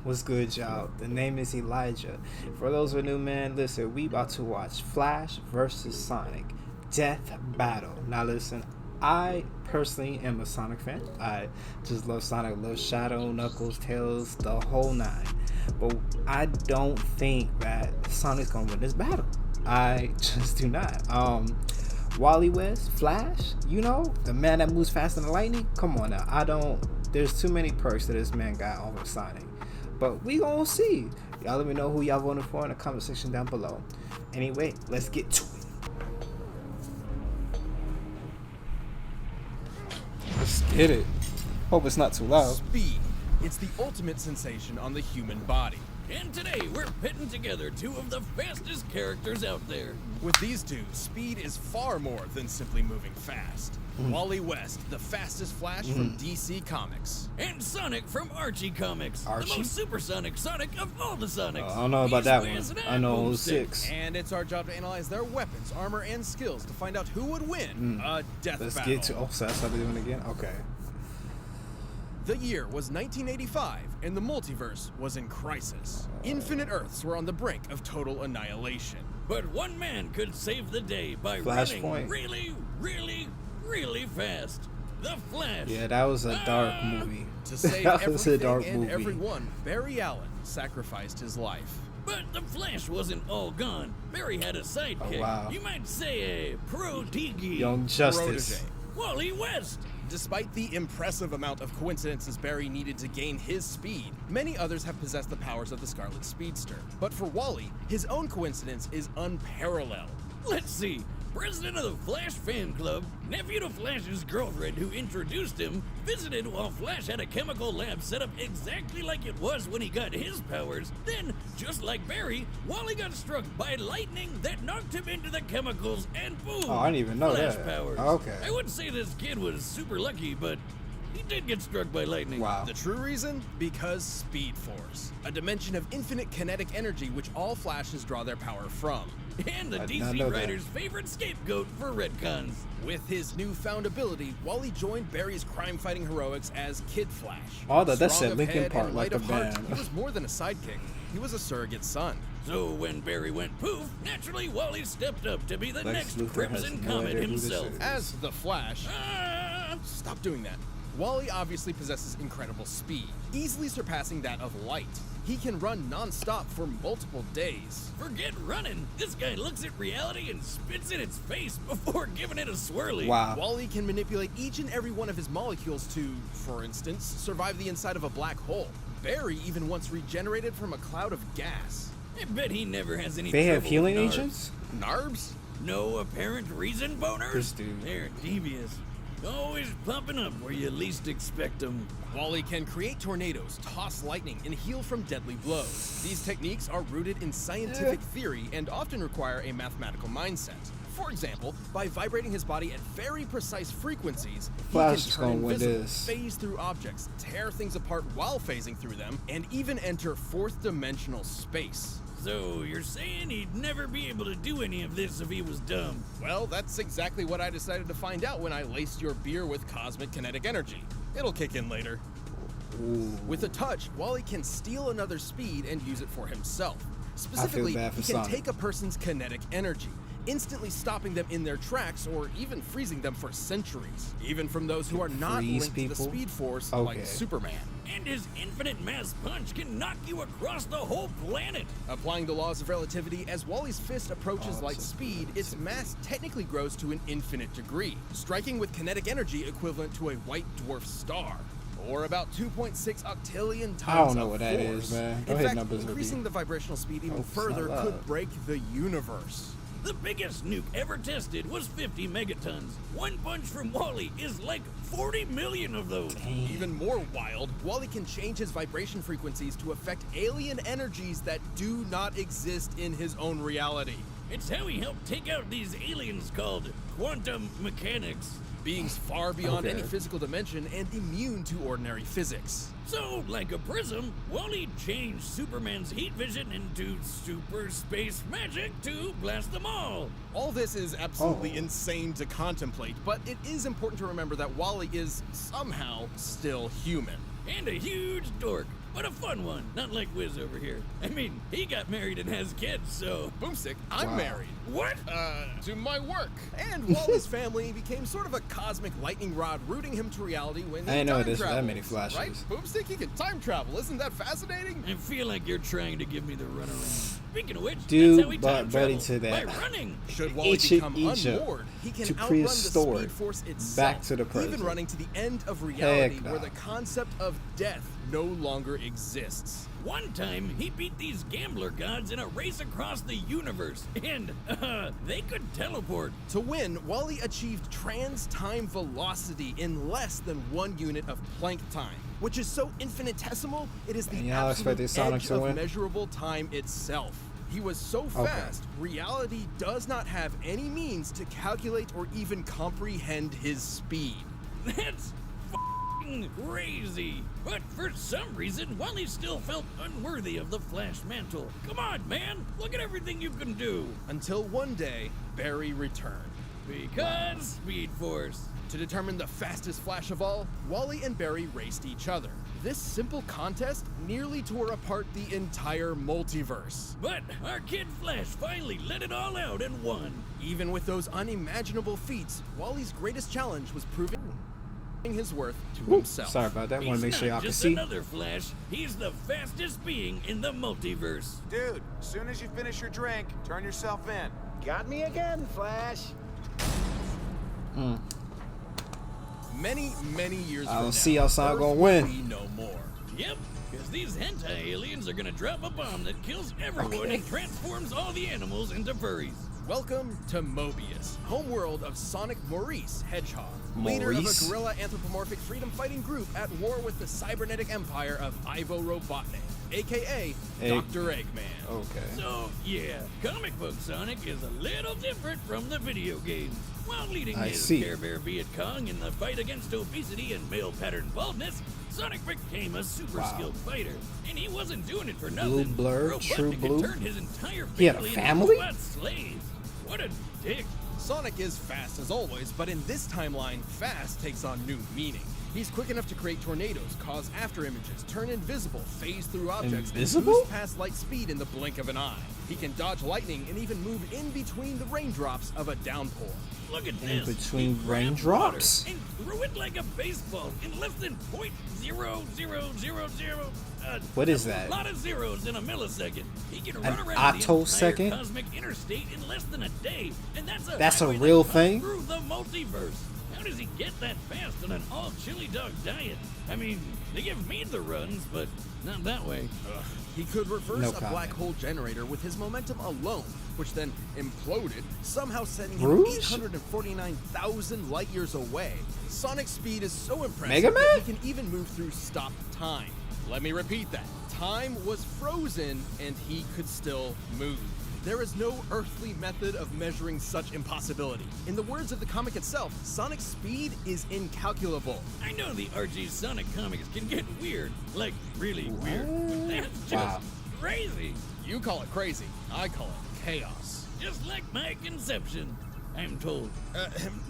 What's good, y'all? The name is Elijah. For those who are new, man, listen, we about to watch Flash versus Sonic Death Battle. Now, listen, I personally am a Sonic fan. I just love Sonic, love Shadow, Knuckles, Tails, the whole nine. But I don't think that Sonic's gonna win this battle. I just do not. Wally West, Flash, you know, the man that moves faster than lightning. Come on now, I don't. There's too many perks that this man got over Sonic. But we gonna see. Y'all let me know who y'all voted for in the comment section down below. Anyway, let's get to it. Let's get it. Hope it's not too loud. Speed. It's the ultimate sensation on the human body. And today we're pitting together two of the fastest characters out there. With these two, speed is far more than simply moving fast. Wally West, the fastest Flash from DC Comics. And Sonic from Archie Comics. Archie? The most supersonic Sonic of all the Sonics. I don't know about that one. He's whizzing I know at 06. And it's our job to analyze their weapons, armor, and skills to find out who would win a death Let's battle. get to. Oh, so that's how they're doing it again? Okay. The year was 1985, and the multiverse was in crisis. Infinite Earths were on the brink of total annihilation. But one man could save the day by Flashpoint. running really fast. The Flash. Yeah, that was a dark movie. To save That was a everything dark and movie. everyone, Barry Allen sacrificed his life. But the Flash wasn't all gone. Barry had a sidekick. Oh, wow. You might say a protege. Young Justice. Protege. Wally West. Despite the impressive amount of coincidences Barry needed to gain his speed, many others have possessed the powers of the Scarlet Speedster. But for Wally, his own coincidence is unparalleled. Let's see. President of the Flash fan club, nephew to Flash's girlfriend who introduced him, visited while Flash had a chemical lab set up exactly like it was when he got his powers. Then, just like Barry, Wally got struck by lightning that knocked him into the chemicals and boom! Oh, I didn't even know Flash that. powers. Okay. I wouldn't say this kid was super lucky, but he did get struck by lightning. Wow. The true reason? Because Speed Force, a dimension of infinite kinetic energy which all Flashes draw their power from. And the I did not DC know that. writer's favorite scapegoat for retcons. With his newfound ability, Wally joined Barry's crime-fighting heroics as Kid Flash. Oh, that's Strong that of Linkin head Park and like light a of heart, band. he was more than a sidekick. He was a surrogate son. So when Barry went poof, naturally Wally stepped up to be the Lex next Luthor Crimson has no Comet idea who this himself. is. As the Flash, Ah! stop doing that. Wally obviously possesses incredible speed, easily surpassing that of light. He can run non-stop for multiple days. Forget running. This guy looks at reality and spits in its face before giving it a swirly. Wow. Wally can manipulate each and every one of his molecules to, for instance, survive the inside of a black hole. Barry even once regenerated from a cloud of gas. I bet he never has any They have trouble healing with Narbs. agents? Narbs? No apparent reason, boners? This dude. They're devious. Always popping up where you least expect them. Wally can create tornadoes, toss lightning, and heal from deadly blows. These techniques are rooted in scientific theory and often require a mathematical mindset. For example, by vibrating his body at very precise frequencies, Flash he is can turn gonna win invisible, this. phase through objects, tear things apart while phasing through them, and even enter fourth-dimensional space. So you're saying he'd never be able to do any of this if he was dumb? Well, that's exactly what I decided to find out when I laced your beer with cosmic kinetic energy. It'll kick in later. Ooh. With a touch, Wally can steal another's speed and use it for himself. Specifically, bad for he can Sonic. take a person's kinetic energy, instantly stopping them in their tracks or even freezing them for centuries. Even from those who are not Freeze linked to people? the Speed Force, Okay. like Superman. And his infinite mass punch can knock you across the whole planet. Applying the laws of relativity, as Wally's fist approaches Oh, light it's speed, its mass technically grows to an infinite degree, striking with kinetic energy equivalent to a white dwarf star. Or about 2.6 octillion tons I don't know of what that force. is, man. Go In ahead, fact, numbers with increasing you. the vibrational speed even Oh, it's further not could loud. break the universe. The biggest nuke ever tested was 50 megatons. One punch from Wally is like 40 million of those. Even more wild, Wally can change his vibration frequencies to affect alien energies that do not exist in his own reality. It's how he helped take out these aliens called quantum mechanics. Beings far beyond Okay. any physical dimension and immune to ordinary physics. So, like a prism, Wally changed Superman's heat vision into super space magic to blast them all. All this is absolutely Oh. insane to contemplate, but it is important to remember that Wally is somehow still human. And a huge dork. but a fun one, not like Wiz over here. I mean, he got married and has kids, so... Boomstick, I'm Wow. married. What? To my work. And Wally's family became sort of a cosmic lightning rod rooting him to reality when he I didn't know time there's that travels, many flashes. Right? Boomstick, he can time travel. Isn't that fascinating? I feel like you're trying to give me the runaround. Speaking of which, Dude, that's how we but time buddy, travel, to that. by running. Should Wally Ancient become Egypt unmoored, he can to outrun the prehistoric, speed force itself, back to the even present. running to the end of reality Heck where nah. the concept of death no longer exists. One time, he beat these gambler gods in a race across the universe, and, they could teleport. To win, Wally achieved trans-time velocity in less than 1 unit of Planck time, which is so infinitesimal, it is the And y'all absolute expected Sonic edge to of win? measurable time itself. He was so fast, reality does not have any means to calculate or even comprehend his speed. That's f***ing crazy. But for some reason, Wally still felt unworthy of the Flash mantle. Come on, man. Look at everything you can do. Until one day, Barry returned. Because Speed Force. To determine the fastest Flash of all, Wally and Barry raced each other. This simple contest nearly tore apart the entire multiverse. But our kid Flash finally let it all out and won. Even with those unimaginable feats, Wally's greatest challenge was proving his worth to himself. Sorry about that. I want He's to make sure not y'all can just see. another Flash. He's the fastest being in the multiverse. Dude, as soon as you finish your drink, turn yourself in. Got me again, Flash. Many, many years I from don't now, see how Sonic Earth gonna will win. be no more. Yep, because these hentai aliens are gonna drop a bomb that kills everyone Okay. and transforms all the animals into furries. Welcome to Mobius, homeworld of Sonic Maurice Hedgehog, leader of a Maurice? guerrilla anthropomorphic freedom-fighting group at war with the cybernetic empire of Ivo Robotnik, aka Egg- Dr. Eggman. Okay. So, yeah, comic book Sonic is a little different from the video games. While leading I his see. Care Bear Viet Cong in the fight against obesity and male pattern baldness, Sonic became a super Wow. skilled fighter. And he wasn't doing it for Blue nothing. Blur, Robotnik True had Blue? turned his entire He had a family family? into robot slaves. What a dick. Sonic is fast as always, but in this timeline, fast takes on new meaning. He's quick enough to create tornadoes, cause after images, turn invisible, phase through objects, Invisible? and boost past light speed in the blink of an eye. He can dodge lightning and even move in between the raindrops of a downpour. Look at In this. between He grabbed raindrops? water And threw it like a baseball in less than .0000. What is A that? lot of zeros in a millisecond. He can An run around the attosecond? entire cosmic interstate in less than a day, and that's a That's a highway real that cuts thing? through the multiverse. How does he get that fast on an all chili dog diet? I mean, they give me the runs, but not that way. He could reverse No a black comment. hole generator with his momentum alone, which then imploded, somehow sending him Rouge? 849,000 light years away. Sonic's speed is so impressive Mega that Man? he can even move through stopped time. Let me repeat that. Time was frozen and he could still move. There is no earthly method of measuring such impossibility. In the words of the comic itself, Sonic's speed is incalculable. I know the Archie Sonic comics can get weird, like really weird, but that's just Wow. crazy. You call it crazy, I call it chaos. Just like my conception, I'm told.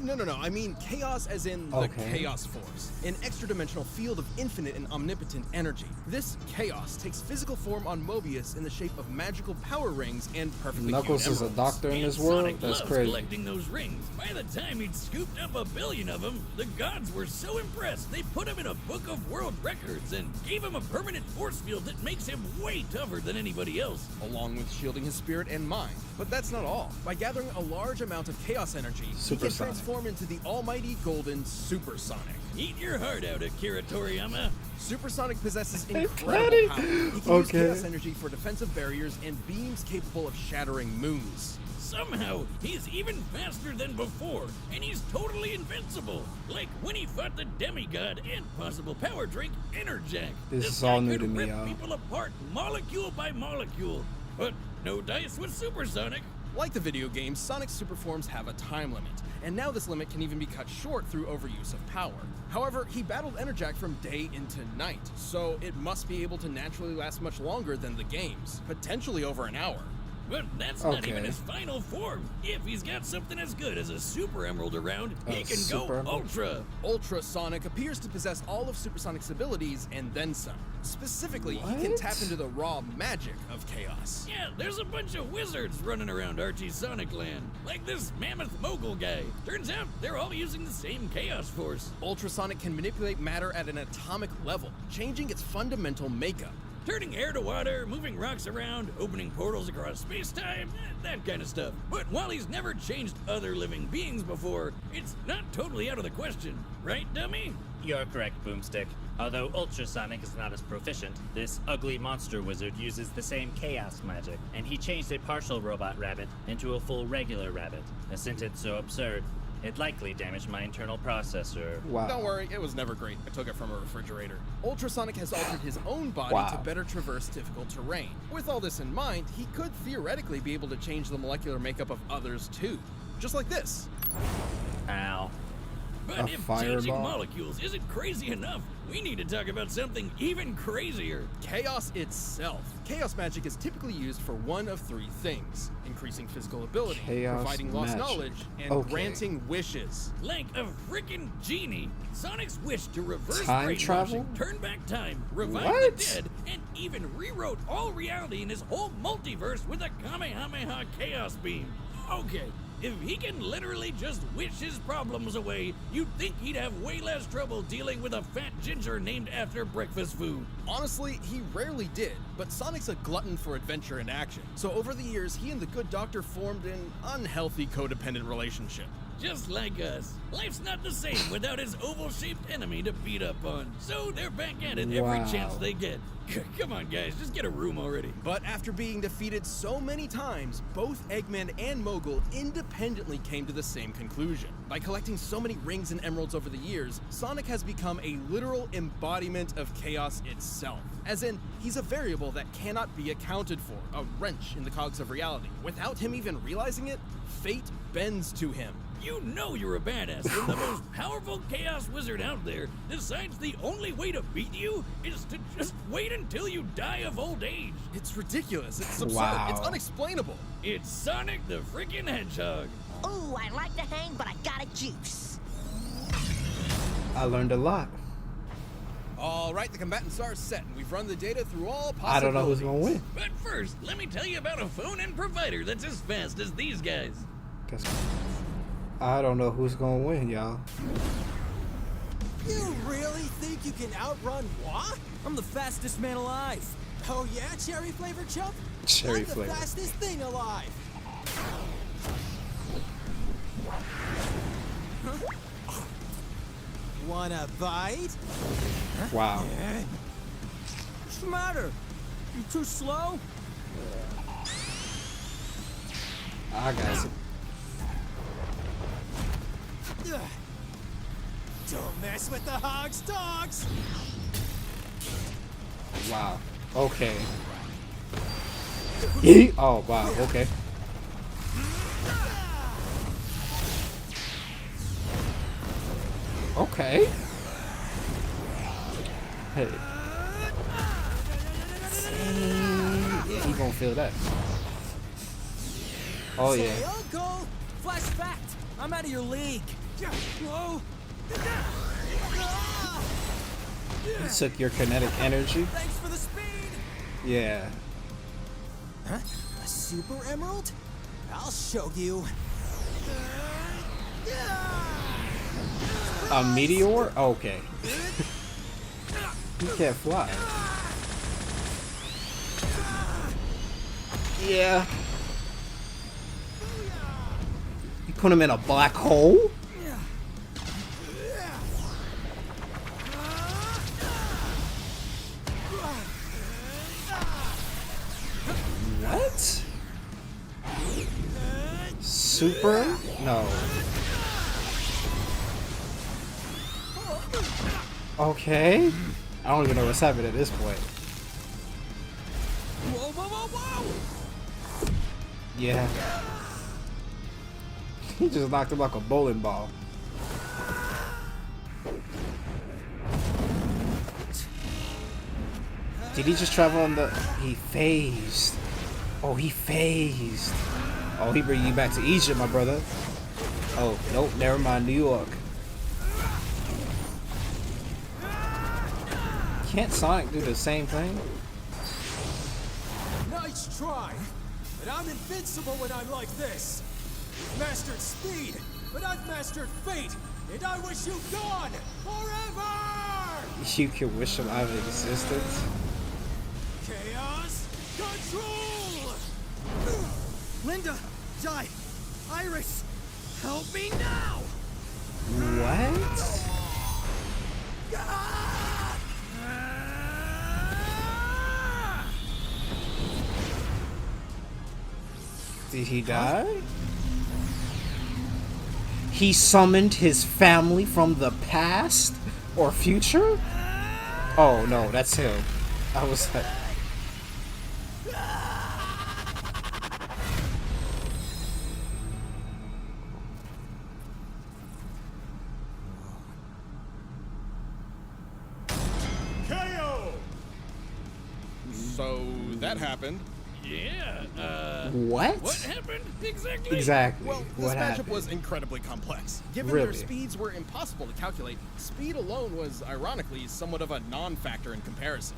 No. I mean chaos as in the Okay. chaos force, an extra-dimensional field of infinite and omnipotent energy. This chaos takes physical form on Mobius in the shape of magical power rings and perfectly Knuckles hewn is a emeralds. doctor in And this world? Sonic That's loves crazy. collecting those rings. By the time he'd scooped up 1 billion of them, the gods were so impressed they put him in a book of world records and gave him a permanent force field that makes him way tougher than anybody else. Along with shielding his spirit and mind. But that's not all. By gathering a large amount of chaos energy, he can Supersonic. transform into the almighty golden Supersonic. Eat your heart out, Akira Toriyama. Supersonic possesses Got incredible it. power. He can use Okay. chaos energy for defensive barriers and beams capable of shattering moons. Somehow, he's even faster than before, and he's totally invincible. Like when he fought the demigod and possible power drink, Enerjack. This is guy all new could to me, rip y'all. people apart molecule by molecule. But no dice with Supersonic. Like the video games, Sonic's superforms have a time limit, and now this limit can even be cut short through overuse of power. However, he battled Enerjack from day into night, so it must be able to naturally last much longer than the games, potentially over an hour. But that's not Okay. even his final form. If he's got something as good as a Super Emerald around, he can Super go Emerald? Ultra. Ultra Sonic appears to possess all of Supersonic's abilities and then some. Specifically, he can What? tap into the raw magic of chaos. Yeah, there's a bunch of wizards running around Archie's Sonic Land. Like this mammoth mogul guy. Turns out they're all using the same chaos force. Ultrasonic can manipulate matter at an atomic level, changing its fundamental makeup. Turning air to water, moving rocks around, opening portals across space-time, that kind of stuff. But Wally's never changed other living beings before, it's not totally out of the question. Right, dummy? You're correct, Boomstick. Although Ultrasonic is not as proficient, this ugly monster wizard uses the same chaos magic, and he changed a partial robot rabbit into a full regular rabbit. A sentence so absurd, it likely damaged my internal processor. Wow. Don't worry, it was never great. I took it from a refrigerator. Ultrasonic has altered his own body Wow. to better traverse difficult terrain. With all this in mind, he could theoretically be able to change the molecular makeup of others too. Just like this. Ow. But A if changing fireball? molecules isn't crazy enough, we need to talk about something even crazier. Chaos itself. Chaos magic is typically used for one of three things: increasing physical ability, Chaos providing lost magic. knowledge, and Okay. granting wishes. Like a freaking genie, Sonic's wish to reverse Time brainwashing, travel? turn back time, revive What? the dead, and even rewrote all reality in his whole multiverse with a Kamehameha Chaos Beam. Okay, if he can literally just wish his problems away, you'd think he'd have way less trouble dealing with a fat ginger named after breakfast food. Honestly, he rarely did, but Sonic's a glutton for adventure and action. So over the years, he and the Good Doctor formed an unhealthy codependent relationship. Just like us. Life's not the same without his oval-shaped enemy to beat up on. So they're back at it every Wow. chance they get. Come on, guys, just get a room already. But after being defeated so many times, both Eggman and Mogul independently came to the same conclusion. By collecting so many rings and emeralds over the years, Sonic has become a literal embodiment of chaos itself. As in, he's a variable that cannot be accounted for, a wrench in the cogs of reality. Without him even realizing it, fate bends to him. You know you're a badass when the most powerful chaos wizard out there decides the only way to beat you is to just wait until you die of old age. It's ridiculous, it's absurd, Wow. it's unexplainable. It's Sonic the freaking Hedgehog. Ooh, I like to hang, but I got a juice. I learned a lot. All right, the combatants are set, and we've run the data through all possibilities. I don't know who's gonna win. But first, let me tell you about a phone and provider that's as fast as these guys. I don't know who's gonna win, y'all. You really think you can outrun what? I'm the fastest man alive. Oh yeah, cherry flavored chump? Cherry I'm the flavor. fastest thing alive. Huh? Wanna bite? Wow. What's the matter? You too slow? I got it. Ugh. Don't mess with the hog's dogs. Wow. Okay. Yeet. Oh wow. Okay. Okay. Hey. He gonna feel that. Oh Say, yeah. Uncle. Flash fact! I'm out of your league. Whoa. He took your kinetic energy. Thanks for the speed. Yeah. Huh? A super emerald? I'll show you. A meteor? Okay. He can't fly. Yeah. You put him in a black hole? What? Super? No. Okay. I don't even know what's happening at this point. Whoa, whoa, whoa, whoa! Yeah. He just knocked him like a bowling ball. Did he just travel on the... He phased. Oh, he phased. Oh, he bring you back to Egypt, my brother. Oh, nope, never mind, New York. Can't Sonic do the same thing? Nice try, but I'm invincible when I'm like this. You've mastered speed, but I've mastered fate, and I wish you gone forever! You can wish him out of existence. Chaos control! Linda, Jai, Iris, help me now! What? Did he die? He summoned his family from the past or future? Oh no, that's him. I was like, KO! So that happened. Yeah, what? what happened exactly? Exactly. Well, this what matchup happened? was incredibly complex. Given Really? their speeds were impossible to calculate, speed alone was, ironically, somewhat of a non-factor in comparison.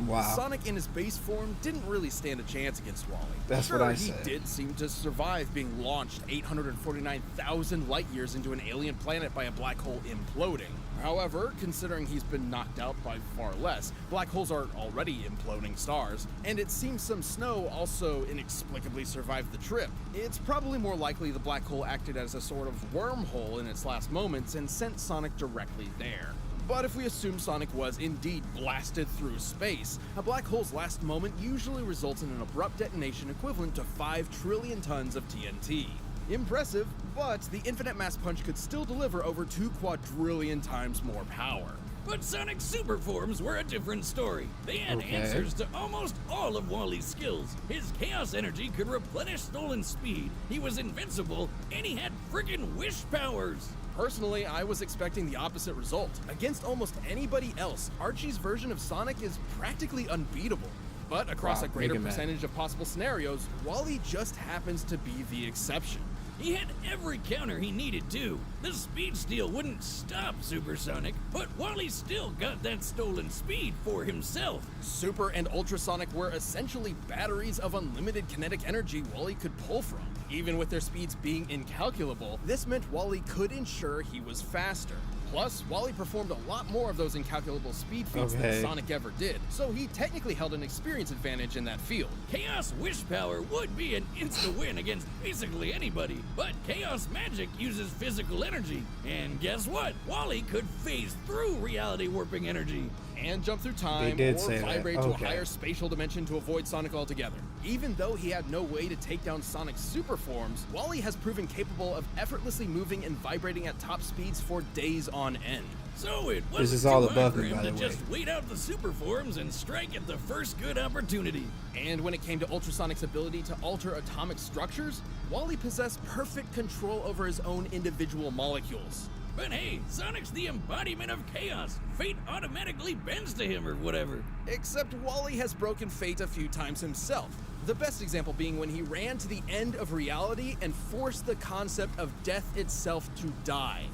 Wow. Sonic in his base form didn't really stand a chance against Wally. That's sure, what I he said. did seem to survive being launched 849,000 light years into an alien planet by a black hole imploding. However, considering he's been knocked out by far less, black holes are already imploding stars, and it seems some snow also inexplicably survived the trip. It's probably more likely the black hole acted as a sort of wormhole in its last moments and sent Sonic directly there. But if we assume Sonic was indeed blasted through space, a black hole's last moment usually results in an abrupt detonation equivalent to 5 trillion tons of TNT. Impressive, but the infinite mass punch could still deliver over 2 quadrillion times more power. But Sonic's super forms were a different story. They had Okay. answers to almost all of Wally's skills. His chaos energy could replenish stolen speed, he was invincible, and he had friggin' wish powers. Personally, I was expecting the opposite result. Against almost anybody else, Archie's version of Sonic is practically unbeatable. But across Wow, a greater Mega Man. percentage of possible scenarios, Wally just happens to be the exception. He had every counter he needed to. The speed steal wouldn't stop Super Sonic, but Wally still got that stolen speed for himself. Super and Ultrasonic were essentially batteries of unlimited kinetic energy Wally could pull from. Even with their speeds being incalculable, this meant Wally could ensure he was faster. Plus, Wally performed a lot more of those incalculable speed feats Okay. than Sonic ever did, so he technically held an experience advantage in that field. Chaos Wish Power would be an insta-win against basically anybody, but Chaos Magic uses physical energy. And guess what? Wally could phase through reality warping energy. And jump through time, did or say that. vibrate to a Okay. higher spatial dimension to avoid Sonic altogether. Even though he had no way to take down Sonic's super forms, Wally has proven capable of effortlessly moving and vibrating at top speeds for days on end. So it This wasn't is all too hard above for me, him by to the just way. wait out the super forms and strike at the first good opportunity. And when it came to Ultrasonic's ability to alter atomic structures, Wally possessed perfect control over his own individual molecules. But hey, Sonic's the embodiment of chaos. Fate automatically bends to him or whatever. Except Wally has broken fate a few times himself. The best example being when he ran to the end of reality and forced the concept of death itself to die.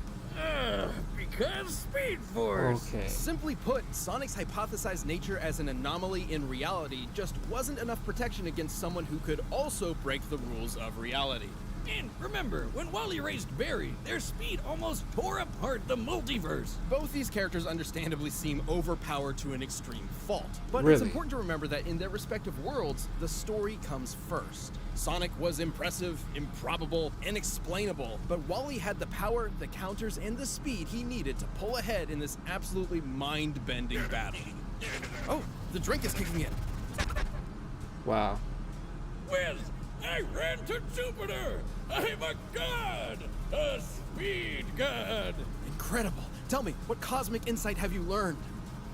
Because Speed Force. Okay. Simply put, Sonic's hypothesized nature as an anomaly in reality just wasn't enough protection against someone who could also break the rules of reality. And remember, when Wally raised Barry, their speed almost tore apart the multiverse. Both these characters understandably seem overpowered to an extreme fault, but it's Really? important to remember that in their respective worlds, the story comes first. Sonic was impressive, improbable, inexplainable, but Wally had the power, the counters, and the speed he needed to pull ahead in this absolutely mind-bending battle. Oh, the drink is kicking in. Wow. Whiz! I ran to Jupiter! I'm a god! A speed god! Incredible. Tell me, what cosmic insight have you learned?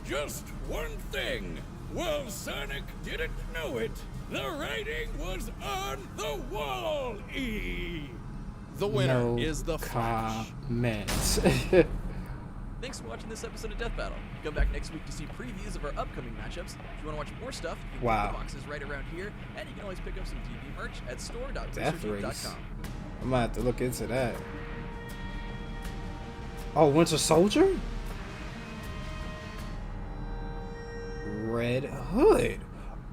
Just one thing. Well, Sonic didn't know it. The writing was on the wall, E. The winner No is the Flash. comment. Thanks for watching this episode of Death Battle. Come back next week to see previews of our upcoming matchups. If you want to watch more stuff, you can Wow. get the boxes right around here, and you can always pick up some TV merch at Death store.boosterteam.com. Race. I'm gonna have to look into that. Oh, Winter Soldier? Red Hood.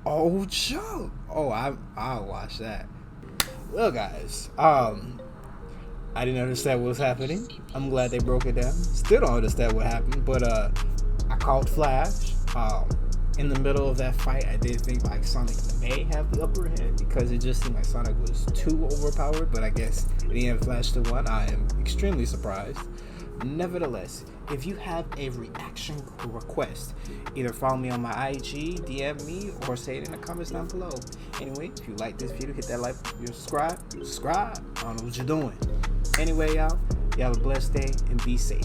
Oh, Joe. Oh, I'll watch that. Well, guys, I didn't understand what was happening. I'm glad they broke it down. Still don't understand what happened, but I called Flash. In the middle of that fight, I did think like Sonic may have the upper hand because it just seemed like Sonic was too overpowered. But I guess in the end, Flash still won. I am extremely surprised. Nevertheless, if you have a reaction request, either follow me on my IG, DM me, or say it in the comments down below. Anyway, if you like this video, hit that like, subscribe. I don't know what you're doing. Anyway, y'all have a blessed day and be safe.